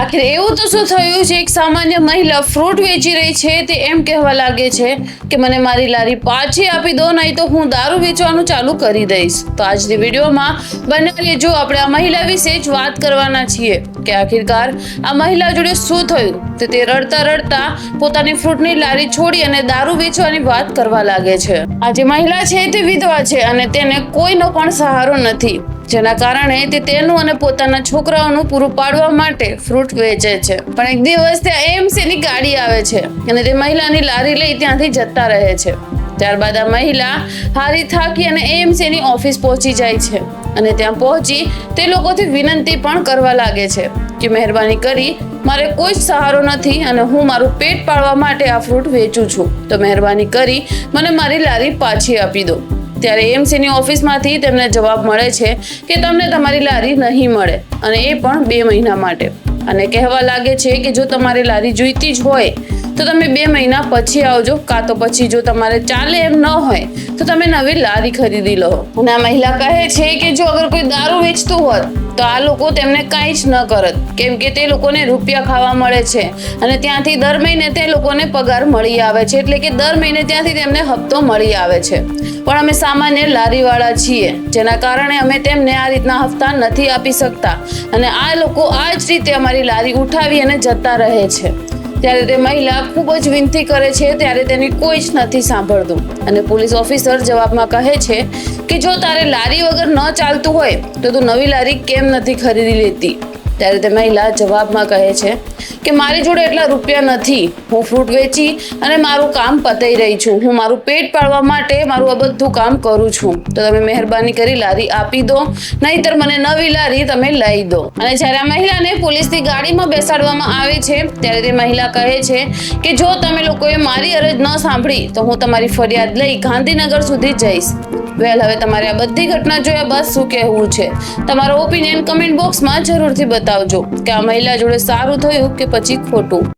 આખિર એવું તો શું થયું છે? એક સામાન્ય મહિલા ફ્રૂટ વેચી રહી છે તે એમ કહેવા લાગે છે કે મને મારી લારી પાછી આપી દો, નહીં તો હું દારૂ વેચવાનું ચાલુ કરી દઈશ. તો આજની વિડીયોમાં બને રહેજો. આપણે આ મહિલા વિશે જ વાત કરવાના છીએ કે આખિરકાર આ મહિલા જોડે શું થયું. તો તે રડતા રડતા પોતાની ફ્રૂટની લારી છોડી અને દારૂ વેચવાની વાત કરવા લાગે છે. આ જે મહિલા છે તે વિધવા છે અને તેને કોઈનો પણ સહારો નથી, જેના કારણે તે તેનું અને પોતાના છોકરાઓનું પૂરું પાડવા માટે ફ્રૂટ વેચે છે. પણ એક દિવસ ત્યાં એએમસી ની ગાડી આવે છે અને તે મહિલાની લારી લઈ ત્યાંથી જતા રહે છે. ત્યારબાદ આ મહિલા હારી થાકી અને એએમસી ની ઓફિસ પહોંચી જાય છે અને ત્યાં પહોંચી તે લોકોથી વિનંતી પણ કરવા લાગે છે કે મહેરબાની કરી મારે કોઈ જ સહારો નથી અને હું મારું પેટ પાડવા માટે આ ફ્રૂટ વેચું છું, તો મહેરબાની કરી મને મારી લારી પાછી આપી દો. ત્યારે એએમસીની ઓફિસમાંથી તેમને જવાબ મળે છે કે તમને તમારી લારી નહીં મળે અને એ પણ 2 મહિના માટે. અને કહેવા લાગે છે કે જો તમારી લારી જોઈતી જ હોય તો તમે 2 મહિના પછી આવજો, કાં તો પછી જો તમારે ચાલે એમ ન હોય તો તમે નવી લારી ખરીદી લો. અને આ મહિલા કહે છે કે જો અગર કોઈ દારૂ વેચતું હોત તો આ લોકો તેમને કાંઈ જ ન કરત, કેમ કે તે લોકોને રૂપિયા ખાવા મળે છે અને ત્યાંથી દર મહિને તે લોકોને પગાર મળી આવે છે, એટલે કે દર મહિને ત્યાંથી તેમને હપ્તો મળી આવે છે. પણ અમે સામાન્ય લારીવાળા છીએ, જેના કારણે અમે તેમને આ રીતના હપ્તા નથી આપી શકતા અને આ લોકો આ જ રીતે અમારી લારી ઉઠાવી અને જતા રહે છે. ત્યારે તે મહિલા ખૂબ જ વિનંતી કરે છે, ત્યારે તેની કોઈ જ નથી સાંભળતું અને પોલીસ ઓફિસર જવાબમાં કહે છે કે જો તારે લારી વગર ન ચાલતું હોય તો તું નવી લારી કેમ નથી ખરીદી લેતી. ત્યારે તે મહિલા જવાબમાં કહે છે કે મારી જોડે એટલા રૂપિયા નથી, હું ફ્રૂટ વેચી અને મારું કામ પતાઈ રહી છું, હું મારું પેટ પાડવા માટે મારું આ બધું કામ કરું છું, તો તમે મહેરબાની કરી લારી આપી દો, નહીંતર મને નવી લારી તમે લઈ દો. અને જ્યારે આ મહિલાને પોલીસની ગાડીમાં બેસાડવામાં આવે છે ત્યારે તે મહિલા કહે છે કે જો તમે લોકોએ મારી અરજ ન સાંભળી તો હું તમારી ફરિયાદ લઈ ગાંધીનગર સુધી જઈશ. વેલ, હવે તમારે આ બધી ઘટના જોયા બાદ શું કહેવું છે? તમારો ઓપિનિયન કમેન્ટ બોક્સમાં જરૂરથી બતાવજો કે આ મહિલા જોડે સારું થયું કે પછી ખોટું.